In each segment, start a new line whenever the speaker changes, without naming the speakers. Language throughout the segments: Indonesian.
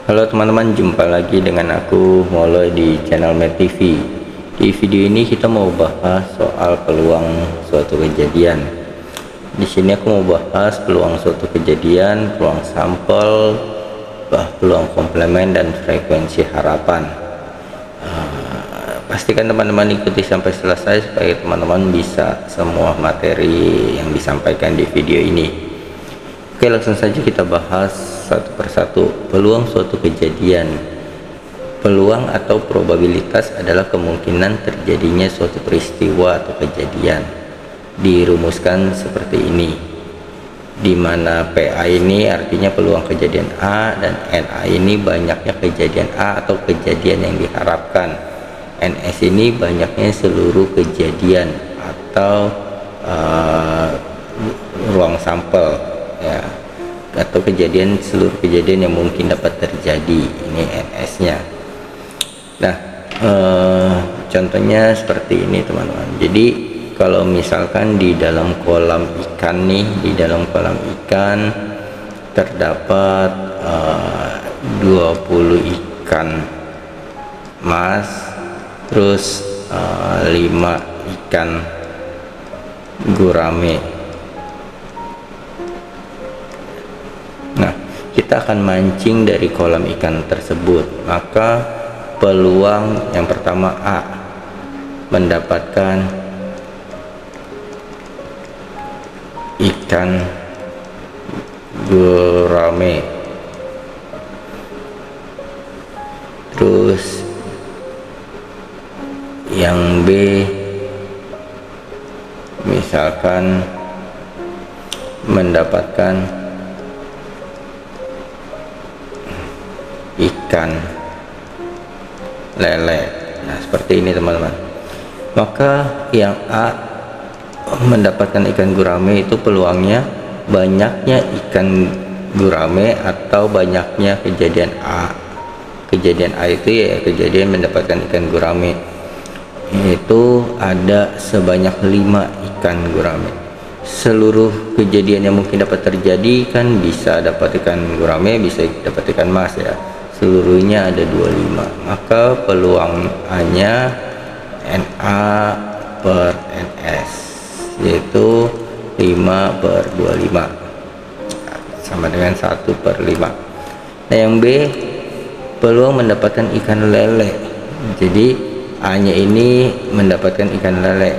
Halo teman-teman, jumpa lagi dengan aku Molo di channel Med TV. Di video ini kita mau bahas soal peluang suatu kejadian. Di sini aku mau bahas peluang suatu kejadian, peluang sampel, peluang komplement dan frekuensi harapan. Pastikan teman-teman ikuti sampai selesai supaya teman-teman bisa semua materi yang disampaikan di video ini. Oke, langsung saja kita bahas satu persatu. Peluang suatu kejadian. Peluang atau probabilitas adalah kemungkinan terjadinya suatu peristiwa atau kejadian. Dirumuskan seperti ini, di mana PA ini artinya peluang kejadian A dan NA ini banyaknya kejadian A atau kejadian yang diharapkan. NS ini banyaknya seluruh kejadian atau ruang sampel, ya, atau seluruh kejadian yang mungkin dapat terjadi. Ini NS nya. Nah, contohnya seperti ini teman-teman. Jadi kalau misalkan di dalam kolam ikan nih, di dalam kolam ikan terdapat 20 ikan mas, terus 5 ikan gurame. Nah, kita akan mancing dari kolam ikan tersebut. Maka peluang yang pertama A, mendapatkan ikan gurame. Terus yang B, misalkan mendapatkan ikan lele. Nah, seperti ini teman-teman. Maka yang A, mendapatkan ikan gurame, itu peluangnya banyaknya ikan gurame atau banyaknya kejadian A. Kejadian A itu ya kejadian mendapatkan ikan gurame, itu ada sebanyak 5 ikan gurame. Seluruh kejadian yang mungkin dapat terjadi kan bisa dapat ikan gurame, bisa dapat ikan mas, ya. Seluruhnya ada 25. Maka peluang A nya NA per NS, yaitu 5/25 sama dengan 1/5. Nah, yang B, peluang mendapatkan ikan lele. Jadi A nya ini mendapatkan ikan lele,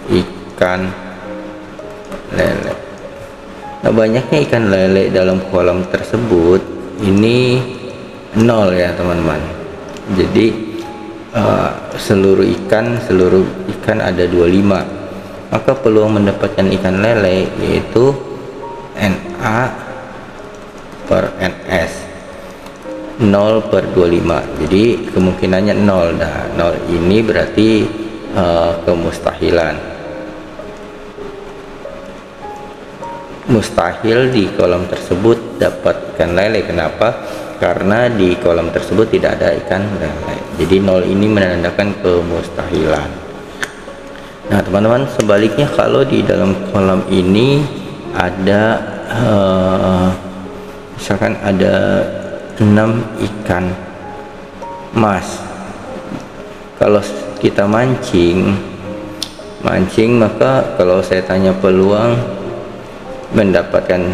ikan lele. Nah, banyaknya ikan lele dalam kolam tersebut ini 0, ya teman-teman. Jadi seluruh ikan ada 25. Maka peluang mendapatkan ikan lele yaitu NA per NS, 0/25. Jadi kemungkinannya 0. Nah, 0 ini berarti kemustahilan. Mustahil di kolam tersebut dapat ikan lele. Kenapa? Karena di kolam tersebut tidak ada ikan lele. Jadi 0 ini menandakan kemustahilan. Nah teman-teman, sebaliknya kalau di dalam kolam ini ada misalkan ada 6 ikan mas. Kalau kita mancing, maka kalau saya tanya peluang mendapatkan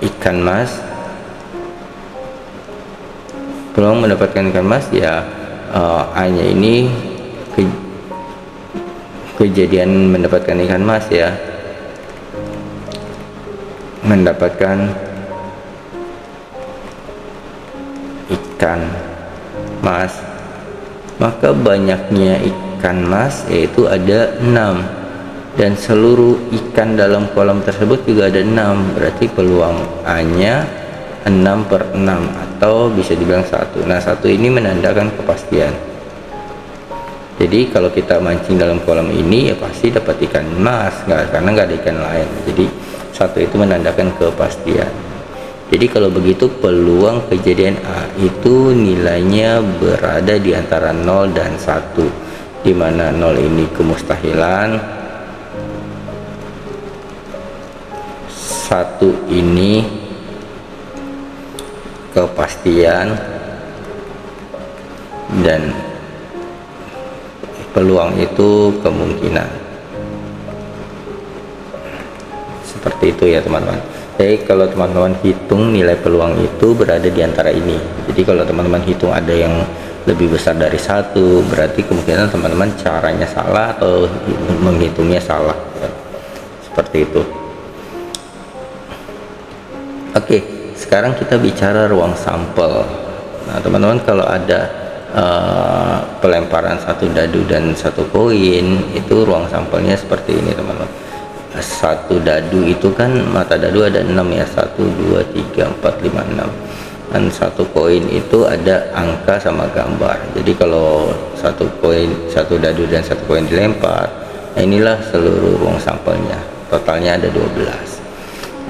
ikan mas, peluang mendapatkan ikan mas, ya A nya ini kejadian mendapatkan ikan mas, ya, mendapatkan ikan mas. Maka banyaknya ikan mas yaitu ada 6, dan seluruh ikan dalam kolam tersebut juga ada 6. Berarti peluang A nya 6/6 atau bisa dibilang 1. Nah, 1 ini menandakan kepastian. Jadi kalau kita mancing dalam kolam ini ya pasti dapat ikan mas, karena nggak ada ikan lain. Jadi 1 itu menandakan kepastian. Jadi kalau begitu peluang kejadian A itu nilainya berada di antara 0 dan 1, di mana 0 ini kemustahilan, satu ini kepastian dan peluang itu kemungkinan. Seperti itu ya teman-teman. Jadi kalau teman-teman hitung nilai peluang itu berada di antara ini. Jadi kalau teman-teman hitung ada yang lebih besar dari satu, berarti kemungkinan teman-teman caranya salah atau menghitungnya salah ya. Seperti itu. Oke, sekarang kita bicara ruang sampel. Nah teman-teman, kalau ada pelemparan satu dadu dan satu koin, itu ruang sampelnya seperti ini teman-teman. Satu dadu itu kan mata dadu ada 6 ya, 1 2 3 4 5 6, dan satu koin itu ada angka sama gambar. Jadi kalau satu koin, satu dadu dan satu koin dilempar, nah inilah seluruh ruang sampelnya, totalnya ada 12.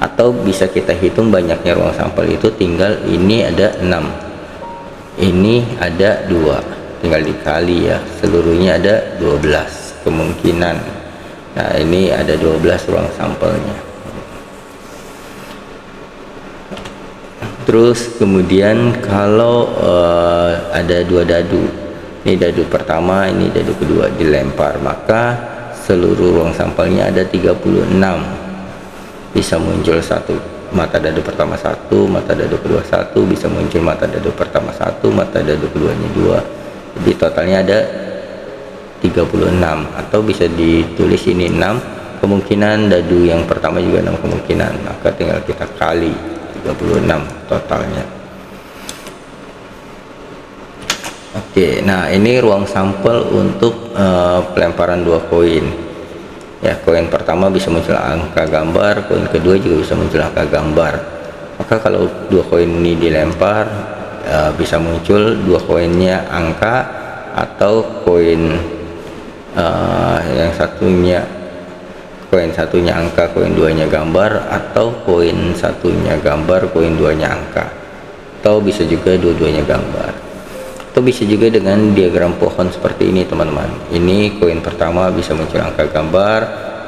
Atau bisa kita hitung banyaknya ruang sampel itu, tinggal ini ada 6, ini ada 2, tinggal dikali ya, seluruhnya ada 12 kemungkinan. Nah ini ada 12 ruang sampelnya. Terus kemudian kalau ada 2 dadu, ini dadu pertama, ini dadu kedua dilempar, maka seluruh ruang sampelnya ada 36. Bisa muncul satu mata dadu pertama 1, mata dadu kedua 1, bisa muncul mata dadu pertama 1, mata dadu keduanya 2. Jadi totalnya ada 36, atau bisa ditulis ini 6 kemungkinan, dadu yang pertama juga 6 kemungkinan, maka tinggal kita kali 36 totalnya. Oke, nah ini ruang sampel untuk pelemparan 2 koin ya. Koin pertama bisa muncul angka gambar, koin kedua juga bisa muncul angka gambar. Maka kalau 2 koin ini dilempar, bisa muncul 2 koinnya angka, atau koin yang satunya, koin satunya angka, koin duanya gambar, atau koin satunya gambar, koin duanya angka, atau bisa juga dua-duanya gambar. Atau bisa juga dengan diagram pohon seperti ini teman-teman. Ini koin pertama bisa muncul angka gambar,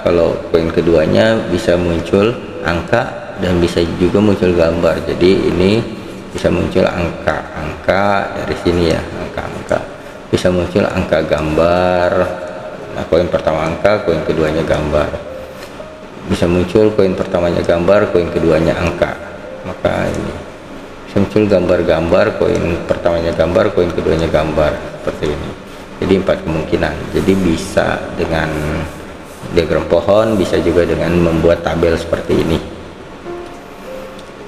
kalau koin keduanya bisa muncul angka dan bisa juga muncul gambar. Jadi ini bisa muncul angka dari sini ya, angka-angka, bisa muncul angka gambar. Nah koin pertama angka, koin keduanya gambar, bisa muncul koin pertamanya gambar, koin keduanya angka. Maka ini bisa muncul gambar-gambar, koin pertamanya gambar, koin keduanya gambar, seperti ini. Jadi 4 kemungkinan. Jadi bisa dengan diagram pohon, bisa juga dengan membuat tabel seperti ini.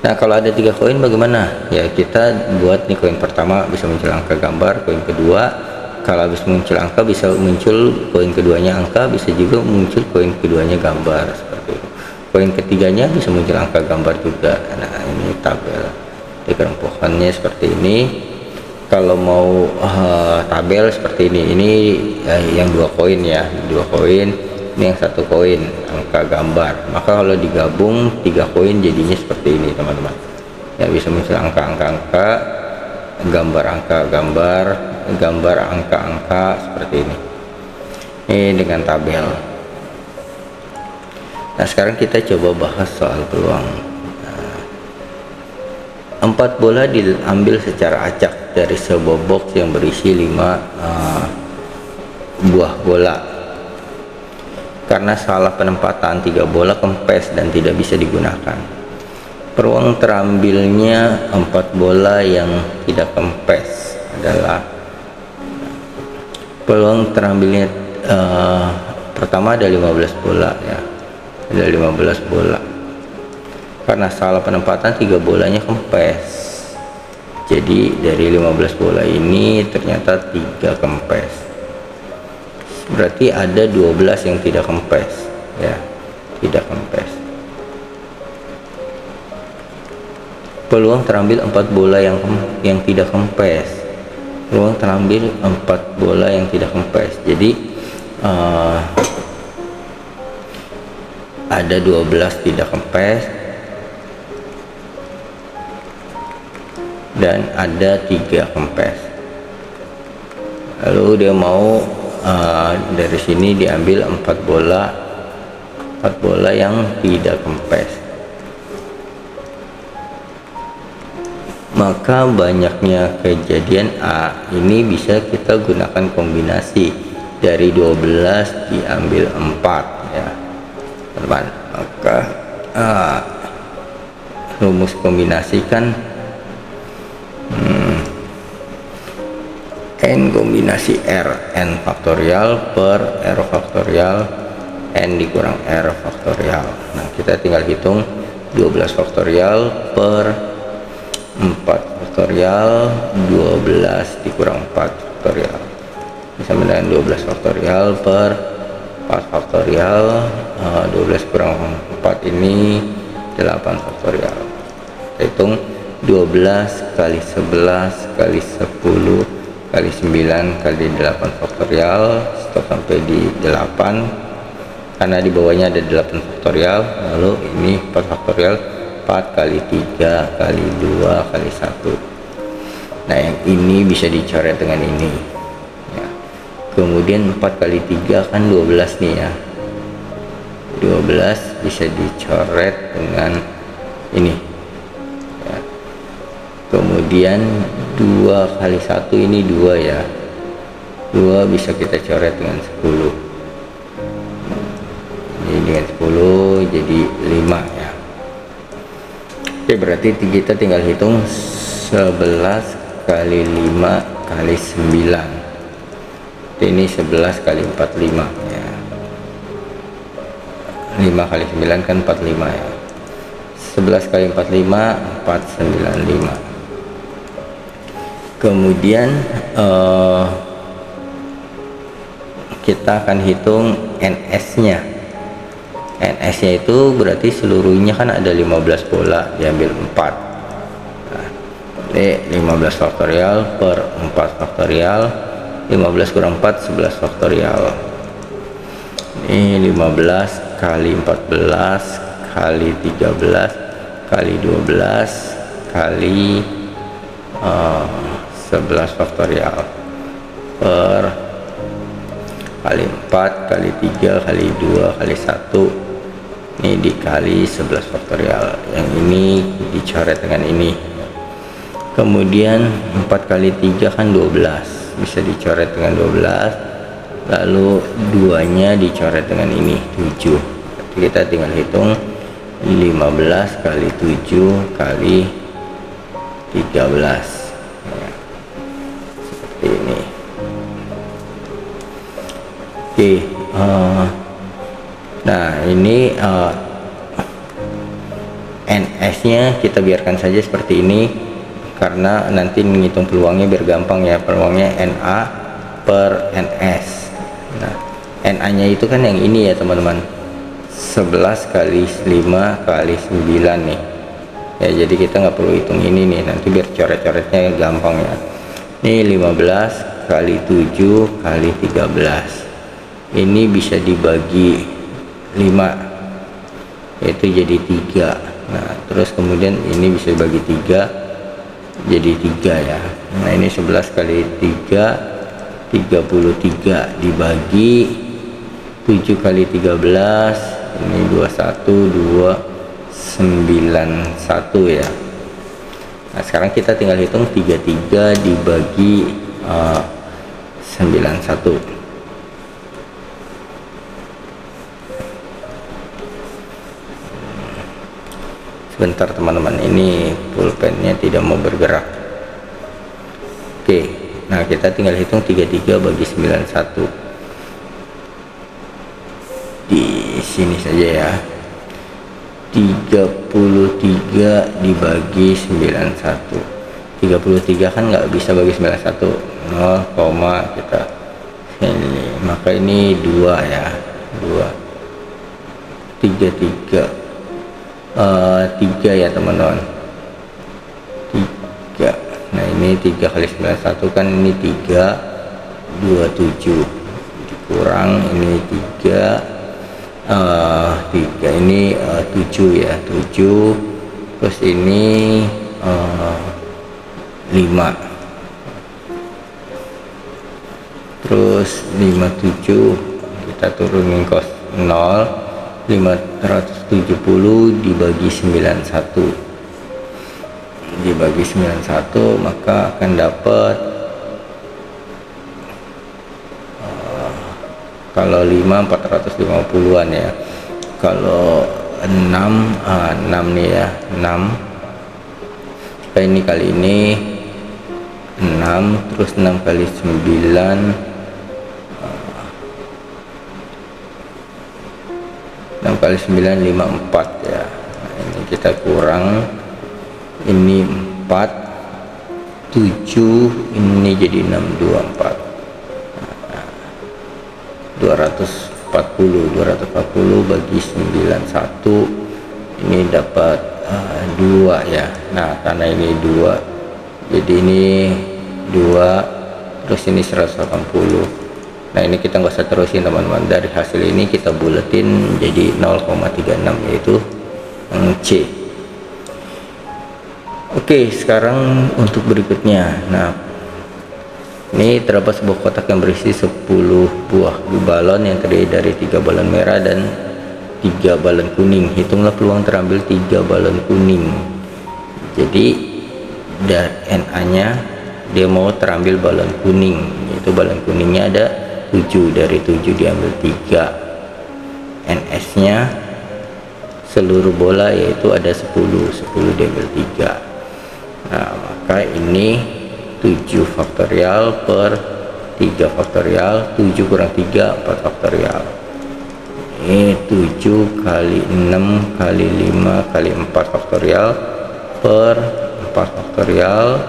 Nah kalau ada 3 koin bagaimana ya, kita buat nih, koin pertama bisa muncul angka gambar, koin kedua kalau habis muncul angka bisa muncul koin keduanya angka, bisa juga muncul koin keduanya gambar, seperti itu. Koin ketiganya bisa muncul angka gambar juga. Nah ini tabel diagram pohonnya seperti ini. Kalau mau tabel seperti ini yang 2 koin ya, 2 koin, ini yang 1 koin angka gambar. Maka kalau digabung 3 koin jadinya seperti ini teman-teman ya, bisa muncul angka-angka, gambar angka gambar, gambar angka-angka, seperti ini. Ini dengan tabel. Nah sekarang kita coba bahas soal peluang. 4 bola diambil secara acak dari sebuah box yang berisi 5 buah bola. Karena salah penempatan, 3 bola kempes dan tidak bisa digunakan. Peluang terambilnya 4 bola yang tidak kempes adalah, peluang terambilnya pertama ada 15 bola ya, ada 15 bola. Karena salah penempatan 3 bolanya kempes, jadi dari 15 bola ini ternyata 3 kempes, berarti ada 12 yang tidak kempes ya, tidak kempes. Peluang terambil 4 bola yang tidak kempes, peluang terambil 4 bola yang tidak kempes. Jadi ada 12 tidak kempes dan ada 3 kempes. Lalu dia mau dari sini diambil 4 bola yang tidak kempes. maka banyaknya kejadian A ini bisa kita gunakan kombinasi dari 12 diambil 4 ya teman. Maka rumus kombinasi kan n kombinasi r, n faktorial per r faktorial n dikurang r faktorial. Nah, kita tinggal hitung 12 faktorial per 4 faktorial, 12 dikurang 4 faktorial sama dengan 12 faktorial per 4 faktorial. 12 kurang 4 ini 8 faktorial. Kita hitung 12 kali 11 kali 10 kali 9 kali 8 faktorial, stop sampai di 8 karena di bawahnya ada 8 faktorial. Lalu ini 4 faktorial, 4 kali 3 kali 2 kali 1. Nah, yang ini bisa dicoret dengan ini ya. Kemudian 4 kali 3 kan 12 nih ya, 12 bisa dicoret dengan ini ya. Kemudian 2 kali 1 ini 2 ya, 2 bisa kita coret dengan 10. Ini dengan 10 jadi 5 ya. Oke, berarti kita tinggal hitung 11 kali 5 kali 9. Ini 11 kali 45 ya. 5 kali 9 kan 45 ya. 11 kali 45 495. Kemudian kita akan hitung NS nya. NS nya itu berarti seluruhnya kan ada 15 bola, diambil 4. Nah, ini 15 faktorial per 4 faktorial, 15 kurang 4 11 faktorial. Ini 15 kali 14 kali 13 kali 12 kali 11 faktorial per kali 4 kali 3 kali 2 kali 1. Ini dikali 11 faktorial. Yang ini dicoret dengan ini. Kemudian 4 kali 3 kan 12, bisa dicoret dengan 12. Lalu 2 nya dicoret dengan ini 7. Jadi kita tinggal hitung 15 kali 7 kali 13 ya, seperti ini. Oke, nah ini NS nya kita biarkan saja seperti ini karena nanti menghitung peluangnya biar gampang ya. Peluangnya NA per NS. Nah, NA nya itu kan yang ini ya teman-teman, 11 kali 5 kali 9 nih ya. Jadi kita nggak perlu hitung ini nih, nanti biar coret-coretnya gampang ya. Ini 15 kali 7 kali 13. Ini bisa dibagi 5, yaitu jadi 3. Nah, terus kemudian ini bisa dibagi 3 jadi 3 ya. Nah, ini 11 kali 3 33 dibagi 7 kali 13, ini 21291 ya. Nah, sekarang kita tinggal hitung 33 dibagi 91. Sebentar teman-teman, ini pulpennya tidak mau bergerak. Oke, nah kita tinggal hitung 33 bagi 91 di sini saja ya. 33 dibagi 91, 33 kan nggak bisa bagi 91, 0, kita ini, maka ini 2 ya, 2 33 3 ya teman-teman, 3. Nah, ini 3 kali 91 kan ini 3 27 dikurang ini 3 ini 7 ya, 7, terus ini 5, terus 57 kita turunin kos 0, 570 dibagi 91, dibagi 91, maka akan dapat kalau 5 450-an ya. Kalau 6 nih ya, 6 ini kali ini 6, terus 6 kali 9 6 kali 9 54 ya. Nah, ini kita kurang, ini 4 7, ini jadi 624, 240 bagi 91, ini dapat 2 ya. Nah karena ini 2, jadi ini 2, terus ini 180. Nah ini kita nggak usah terusin teman-teman, dari hasil ini kita buletin jadi 0,36 yaitu yang C. Oke, sekarang untuk berikutnya. Nah ini terdapat sebuah kotak yang berisi 10 buah balon yang terdiri dari 3 balon merah dan 3 balon kuning. Hitunglah peluang terambil 3 balon kuning. Jadi dari NA nya dia mau terambil balon kuning, yaitu balon kuningnya ada 7, dari 7 diambil 3. NS nya seluruh bola yaitu ada 10 diambil 3. Nah maka ini 7 faktorial per 3 faktorial, 7 kurang 3 4 faktorial. Ini 7 kali 6 kali 5 kali 4 faktorial per 4 faktorial,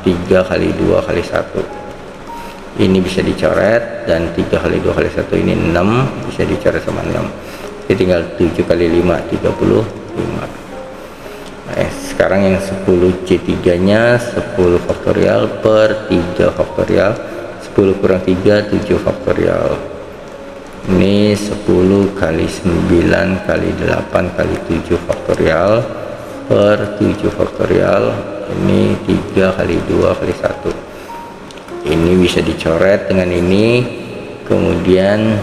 3 kali 2 kali 1. Ini bisa dicoret, dan 3 kali 2 kali 1 ini 6, bisa dicoret sama 6. Jadi tinggal 7 kali 5 35. Nah, sekarang yang 10C3 nya 10 faktorial per 3 faktorial, 10 kurang 3 7 faktorial. Ini 10 kali 9 kali 8 kali 7 faktorial per 7 faktorial, ini 3 kali 2 kali 1. Ini bisa dicoret dengan ini, kemudian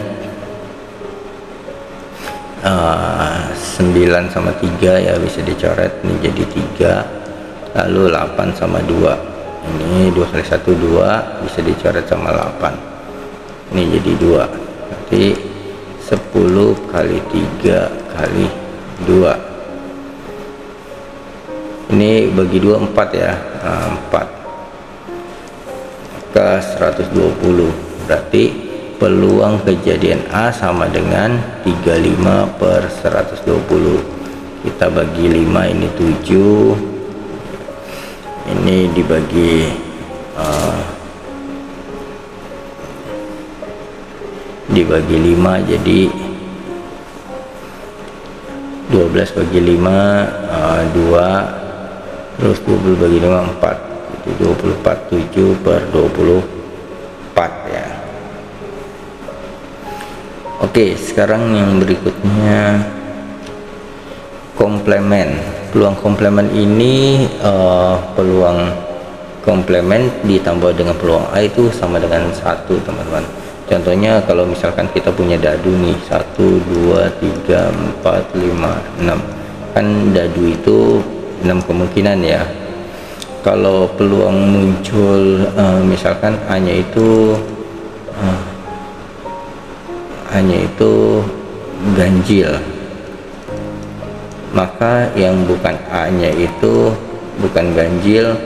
9 sama 3 ya bisa dicoret, ini jadi 3, lalu 8 sama 2, ini 2 kali 1 2, bisa dicoret sama 8, ini jadi 2, nanti 10 kali 3 kali 2, ini bagi 2 4 ya, 4, maka 120, berarti peluang kejadian A sama dengan 35 per 120. Kita bagi 5, ini 7, ini dibagi 5 jadi 12 bagi 5 2, terus 20 bagi 5 4, itu 24, 7 per 24 ya. Oke, sekarang yang berikutnya komplemen. Peluang komplemen ini peluang komplemen ditambah dengan peluang A itu sama dengan 1 teman-teman. Contohnya kalau misalkan kita punya dadu nih 1 2 3 4 5 6, kan dadu itu 6 kemungkinan ya. Kalau peluang muncul misalkan A-nya itu ganjil, maka yang bukan A-nya itu bukan ganjil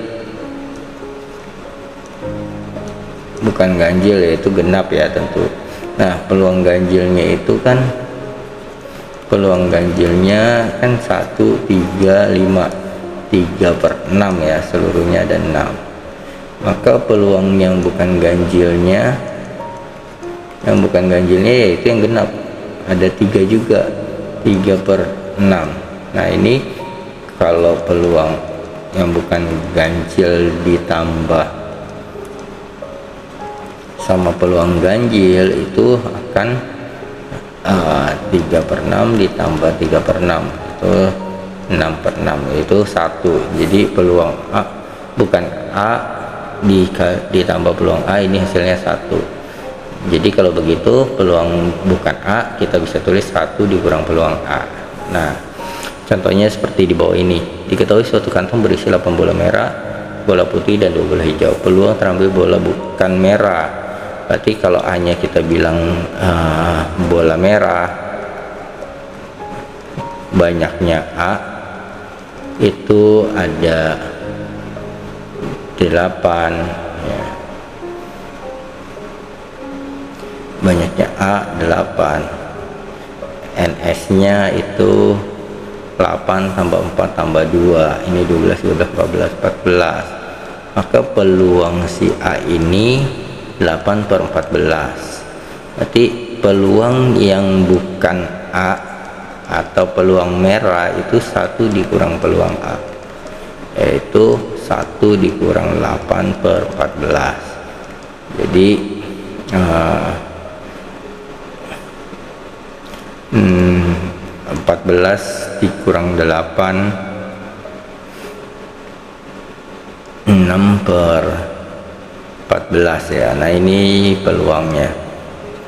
yaitu genap ya tentu. Nah peluang ganjilnya itu kan, peluang ganjilnya kan 1 3 5, 3 per 6 ya, seluruhnya ada 6. Maka peluang yang bukan ganjilnya yaitu yang genap, ada 3 juga, 3 per 6. Nah ini kalau peluang yang bukan ganjil ditambah sama peluang ganjil itu akan 3 per 6 ditambah 3 per 6 itu 6 per 6, yaitu 1. Jadi peluang A bukan A ditambah peluang A, ini hasilnya 1. Jadi kalau begitu peluang bukan A kita bisa tulis 1 dikurang peluang A. Nah Contohnya seperti di bawah ini. Diketahui suatu kantong berisi 8 bola merah, bola putih, dan 2 bola hijau. Peluang terambil bola bukan merah. Berarti kalau hanya kita bilang bola merah, banyaknya A itu ada 8 ya. Banyaknya A 8, NS nya itu 8 tambah 4 tambah 2, ini 12, 12, 14, 14. Maka peluang si A ini 8 per 14. Berarti peluang yang bukan A atau peluang merah itu 1 dikurang peluang A, yaitu 1 dikurang 8 per 14. Jadi 14 dikurang 8, 6 per 14 ya. Nah ini peluangnya,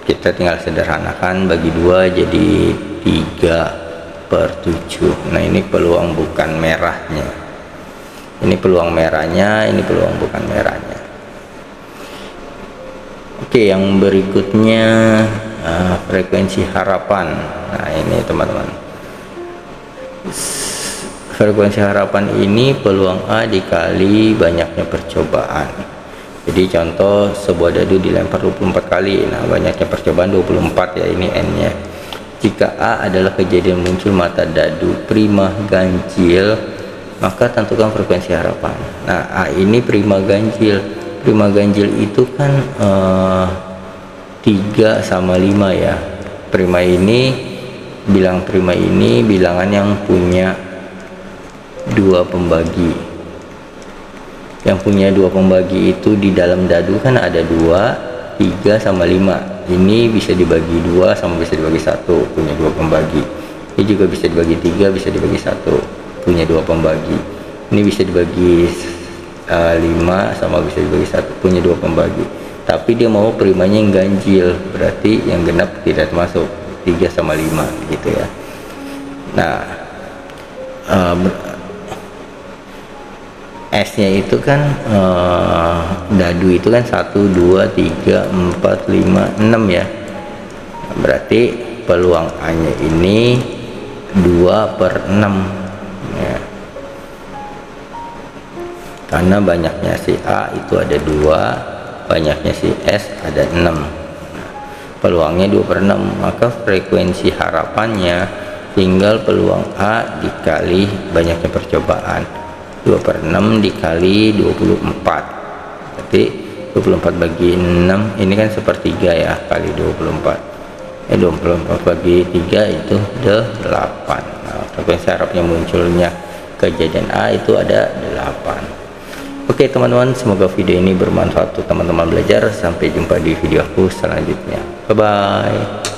kita tinggal sederhanakan, bagi 2 jadi 3 per 7. Nah ini peluang bukan merahnya, ini peluang merahnya, ini peluang bukan merahnya. Oke, yang berikutnya frekuensi harapan. Nah ini teman-teman, frekuensi harapan ini peluang A dikali banyaknya percobaan. Jadi contoh, sebuah dadu dilempar 24 kali. Nah banyaknya percobaan 24 ya, ini N nya. Jika A adalah kejadian muncul mata dadu prima ganjil, maka tentukan frekuensi harapan. Nah A ini prima ganjil. Prima ganjil itu kan 3 sama 5 ya. Prima ini, bilang prima ini bilangan yang punya 2 pembagi. Yang punya 2 pembagi itu di dalam dadu kan ada 2, 3 sama 5. Ini bisa dibagi 2 sama bisa dibagi 1, punya 2 pembagi. Ini juga bisa dibagi 3, bisa dibagi 1, punya 2 pembagi. Ini bisa dibagi 5 sama bisa dibagi 1, punya 2 pembagi. Tapi dia mau primanya yang ganjil, berarti yang genap tidak termasuk, 3 sama 5 gitu ya. Nah S nya itu kan dadu itu kan 1, 2, 3, 4, 5, 6 ya. Berarti peluang A nya ini 2 per 6 ya. Karena banyaknya si A itu ada 2, banyaknya si S ada 6. Peluangnya 2 per 6, maka frekuensi harapannya tinggal peluang A dikali banyaknya percobaan, 2 per 6 dikali 24. Berarti 24 bagi 6 ini kan sepertiga ya, kali 24, 24 bagi 3 itu 8. Nah, frekuensi harapnya munculnya kejadian A itu ada 8. Oke teman-teman, semoga video ini bermanfaat untuk teman-teman belajar. Sampai jumpa di video aku selanjutnya. Bye bye.